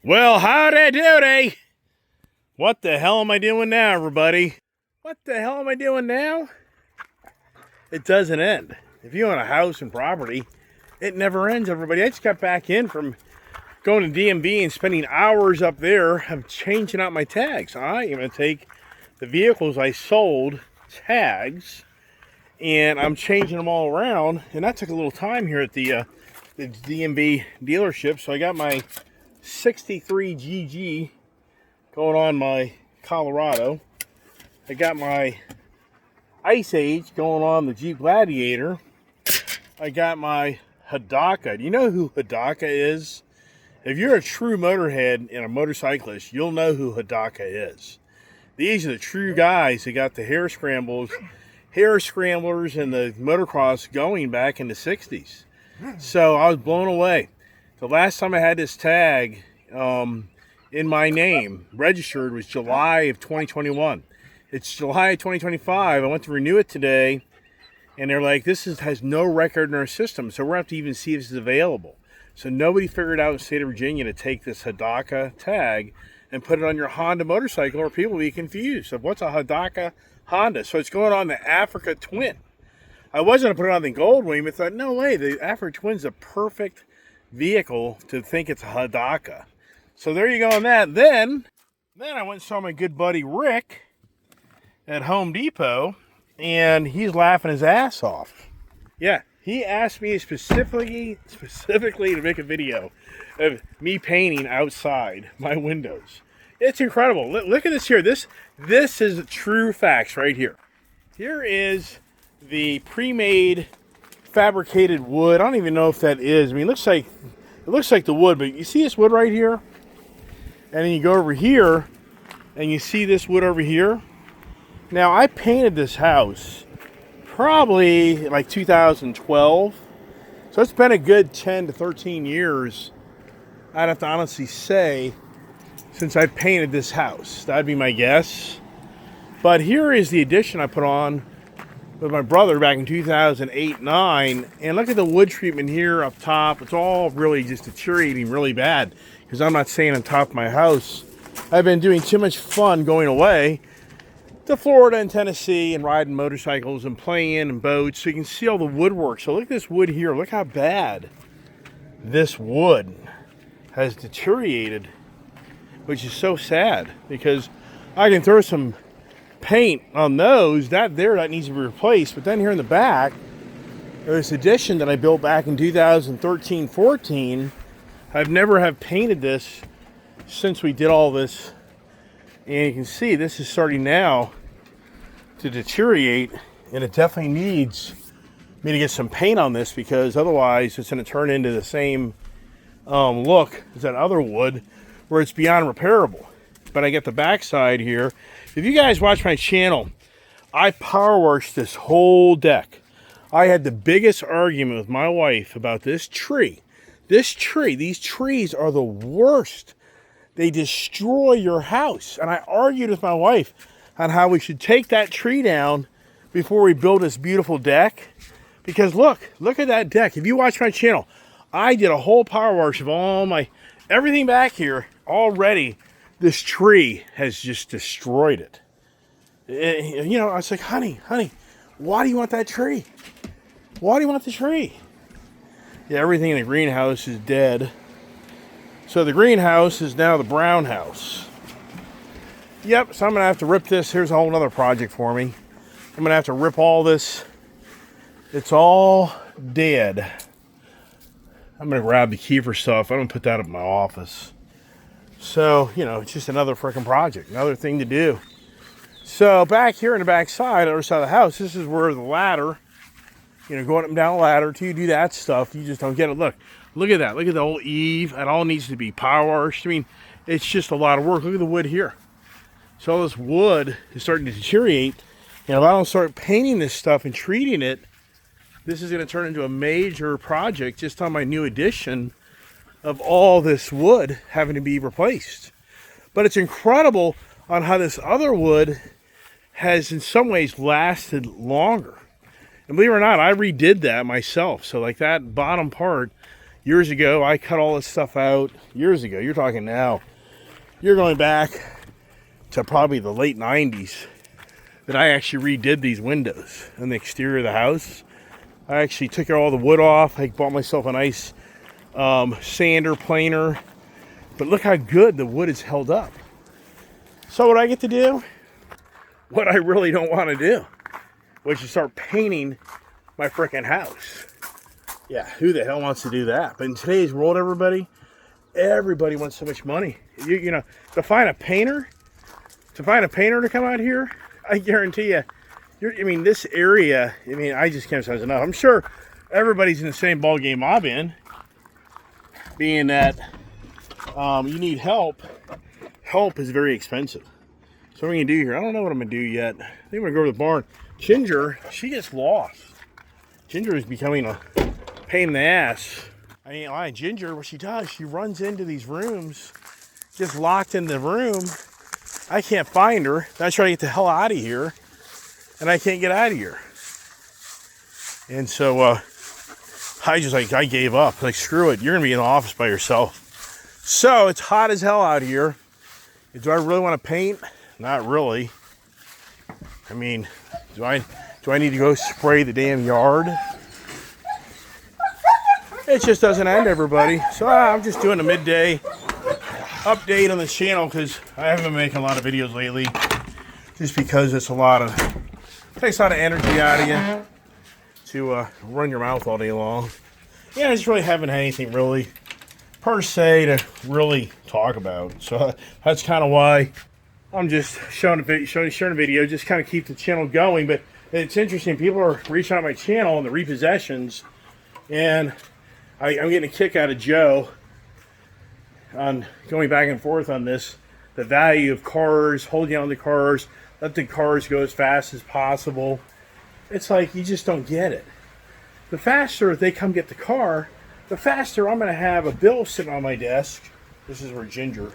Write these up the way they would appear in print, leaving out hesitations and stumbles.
Well, howdy doody. What the hell am I doing now, everybody? What the hell am I doing now? It doesn't end. If you own a house and property, it never ends, everybody. I just got back in from going to DMV and spending hours up there of changing out my tags. I am going to take the vehicles I sold tags and I'm changing them all around. And that took a little time here at the DMV dealership. So I got my 63 GG going on my Colorado. I got my Ice Age going on the Jeep Gladiator. I got my Howdy. Do you know who Howdy is? If you're a true motorhead and a motorcyclist, you'll know who Howdy is. These are the true guys that got the hair scramblers and the motocross going back in the 60s. So I was blown away. The last time I had this tag in my name registered was July of 2021. It's July of 2025. I went to renew it today, and they're like, has no record in our system, so we're going to have to even see if this is available. So nobody figured out in the state of Virginia to take this Howdy tag and put it on your Honda motorcycle, or people will be confused of what's a Howdy Honda. So it's going on the Africa Twin. I was going to put it on the Goldwing, but thought, no way, the Africa Twin's a perfect vehicle to think it's a Howdy. So there you go on that. Then I went and saw my good buddy Rick at Home Depot, and he's laughing his ass off. Yeah, he asked me specifically to make a video of me painting outside my windows. It's incredible. Look at this here. This is true facts right here. Here is the pre-made fabricated wood. I don't even know if that is. I mean, it looks like the wood, but you see this wood right here? And then you go over here and you see this wood over here. Now, I painted this house probably like 2012. So it's been a good 10 to 13 years, I'd have to honestly say, since I painted this house. That'd be my guess. But here is the addition I put on with my brother back in 2008-9. And look at the wood treatment here up top. It's all really just deteriorating really bad, because I'm not staying on top of my house. I've been doing too much fun going away to Florida and Tennessee and riding motorcycles and playing in boats, so you can see all the woodwork. So look at this wood here. Look how bad this wood has deteriorated, which is so sad, because I can throw some paint on those. That needs to be replaced. But then here in the back, this addition that I built back in 2013-14, I've never have painted this since we did all this. And you can see this is starting now to deteriorate, and it definitely needs me to get some paint on this, because otherwise it's going to turn into the same look as that other wood where it's beyond repairable. But I get the backside here. If you guys watch my channel, I power washed this whole deck. I had the biggest argument with my wife about this tree. These trees are the worst. They destroy your house. And I argued with my wife on how we should take that tree down before we build this beautiful deck. Because look at that deck. If you watch my channel, I did a whole power wash of everything back here already. This tree has just destroyed it. You know, I was like, honey, why do you want that tree? Why do you want the tree? Yeah, everything in the greenhouse is dead. So the greenhouse is now the brown house. Yep, so I'm going to have to rip this. Here's a whole other project for me. I'm going to have to rip all this. It's all dead. I'm going to grab the key for stuff. I'm going to put that up in my office. So, you know, it's just another freaking project. Another thing to do. So back here in the back side, other side of the house, this is where the ladder, you know, going up and down the ladder, till you do that stuff, you just don't get it. Look at that. Look at the whole eave. It all needs to be power washed. I mean, it's just a lot of work. Look at the wood here. So all this wood is starting to deteriorate. And if I don't start painting this stuff and treating it, this is going to turn into a major project just on my new addition of all this wood having to be replaced. But it's incredible on how this other wood has in some ways lasted longer. And believe it or not, I redid that myself. So like that bottom part, Years ago, I cut all this stuff out. Years ago, you're talking now. You're going back to probably the late 90s that I actually redid these windows in the exterior of the house. I actually took all the wood off. I bought myself a nice sander, planer. But look how good the wood is held up. So what I get to do, what I really don't want to do, which is start painting my freaking house. Yeah, who the hell wants to do that? But in today's world, everybody wants so much money. You know, to find a painter to come out here, I guarantee you, I mean, this area, I mean, I just can't say enough. I'm sure everybody's in the same ball game I'm in, being that you need help. Help is very expensive. So what are we gonna do here? I don't know what I'm gonna do yet. I think I'm gonna go to the barn. Ginger, she gets lost. Ginger is becoming a pain in the ass. I ain't lying. Ginger, what she does, she runs into these rooms, gets locked in the room. I can't find her. I try to get the hell out of here, and I can't get out of here. And so I gave up. Like, screw it. You're gonna be in the office by yourself. So it's hot as hell out here. Do I really want to paint? Not really. I mean, do I need to go spray the damn yard? It just doesn't end, everybody. So I'm just doing a midday update on the channel because I haven't been making a lot of videos lately. Just because it's takes a lot of energy out of you to run your mouth all day long. Yeah, I just really haven't had anything really per se to really talk about. So that's kind of why I'm just sharing a video, just kind of keep the channel going. But it's interesting, people are reaching out my channel on the repossessions, and I'm getting a kick out of Joe on going back and forth on this, the value of cars, holding on to cars, let the cars go as fast as possible. It's like, you just don't get it. The faster they come get the car, the faster I'm going to have a bill sitting on my desk. This is where Ginger.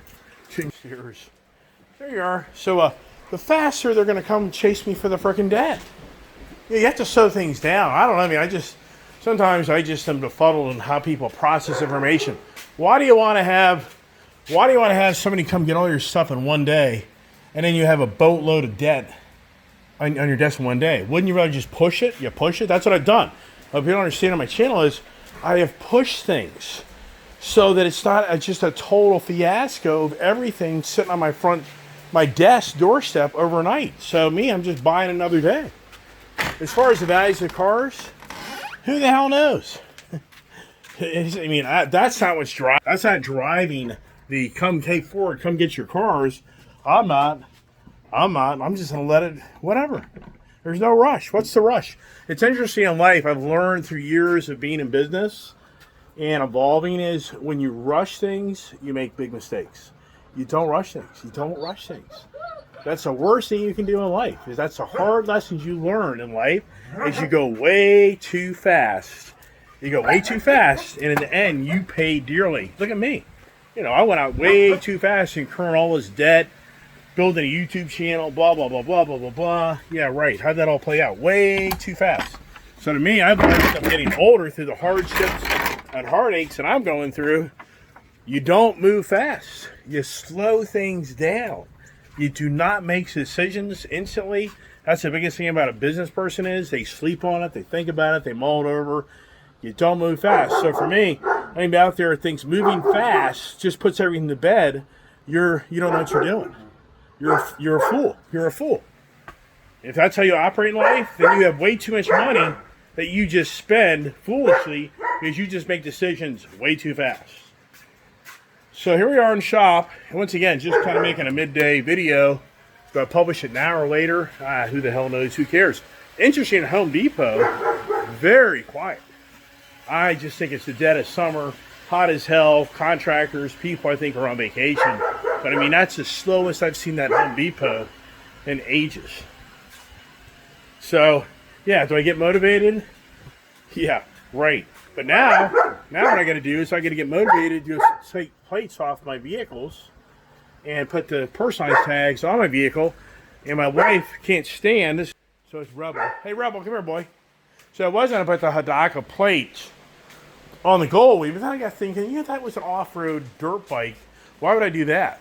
There you are. So the faster they're going to come chase me for the freaking debt. You have to slow things down. I don't know. I mean, sometimes I just am befuddled in how people process information. Why do you want to have somebody come get all your stuff in one day, and then you have a boatload of debt on your desk in one day? Wouldn't you rather just push it? You push it. That's what I've done. What people don't understand on my channel is I have pushed things so that it's not just a total fiasco of everything sitting on my desk doorstep overnight. So I'm just buying another day. As far as the values of cars, who the hell knows? I mean, that's not what's driving. That's not driving the come take forward, come get your cars. I'm not. I'm just gonna let it. Whatever. There's no rush. What's the rush? It's interesting in life. I've learned through years of being in business and evolving is when you rush things, you make big mistakes. You don't rush things. You don't rush things. That's the worst thing you can do in life. That's the hard lessons you learn in life. Is you go way too fast. You go way too fast, and in the end, you pay dearly. Look at me. I went out way too fast, incurring all this debt, building a YouTube channel, blah, blah, blah, blah, blah, blah, blah. Yeah, right. How'd that all play out? Way too fast. So to me, I've learned I'm getting older through the hardships and heartaches that I'm going through. You don't move fast. You slow things down. You do not make decisions instantly. That's the biggest thing about a business person is they sleep on it, they think about it, they mull it over. You don't move fast. So for me, anybody out there thinks moving fast just puts everything to bed, you don't know what you're doing. You're a fool. You're a fool. If that's how you operate in life, then you have way too much money that you just spend foolishly because you just make decisions way too fast. So here we are in shop. And once again, just kind of making a midday video. Do I publish it now or later? Who the hell knows? Who cares? Interesting, Home Depot, very quiet. I just think it's the dead of summer, hot as hell. Contractors, people I think are on vacation. But I mean, that's the slowest I've seen that Home Depot in ages. So, yeah, do I get motivated? Yeah, right. But now what I got to do is I got to get motivated to take plates off my vehicles and put the personalized tags on my vehicle. And my wife can't stand this. So it's Rebel. Hey, Rebel, come here, boy. So I was going to put the Hadaka plates on the goal wheel. But then I got thinking, that was an off-road dirt bike. Why would I do that?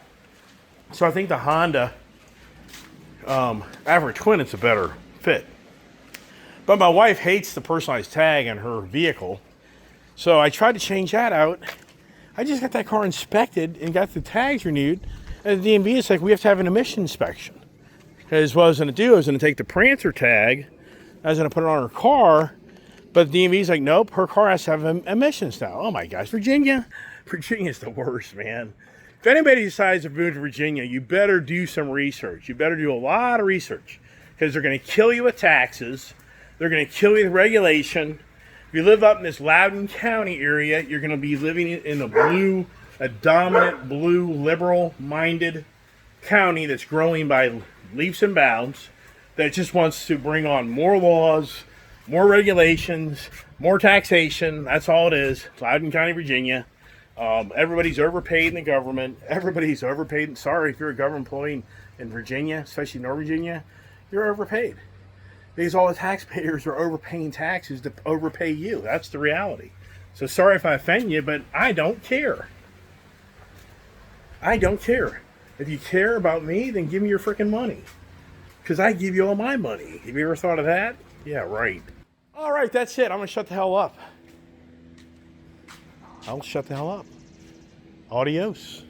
So I think the Honda Average Twin, it's a better fit. But my wife hates the personalized tag on her vehicle. So I tried to change that out. I just got that car inspected and got the tags renewed. And the DMV is like, we have to have an emission inspection. Because what I was going to do, I was going to take the Prancer tag, I was going to put it on her car, but the DMV is like, nope, her car has to have emissions now. Oh my gosh, Virginia. Virginia's the worst, man. If anybody decides to move to Virginia, you better do some research. You better do a lot of research. Because they're going to kill you with taxes. They're going to kill you with regulation. If you live up in this Loudoun County area, you're going to be living in a dominant blue, liberal-minded county that's growing by leaps and bounds, that just wants to bring on more laws, more regulations, more taxation. That's all it is. Loudoun County, Virginia. Everybody's overpaid in the government. Everybody's overpaid. Sorry if you're a government employee in Virginia, especially North Virginia, you're overpaid. Because all the taxpayers are overpaying taxes to overpay you. That's the reality. So sorry if I offend you, but I don't care. I don't care. If you care about me, then give me your freaking money. Because I give you all my money. Have you ever thought of that? Yeah, right. All right, that's it. I'm going to shut the hell up. I'll shut the hell up. Adios.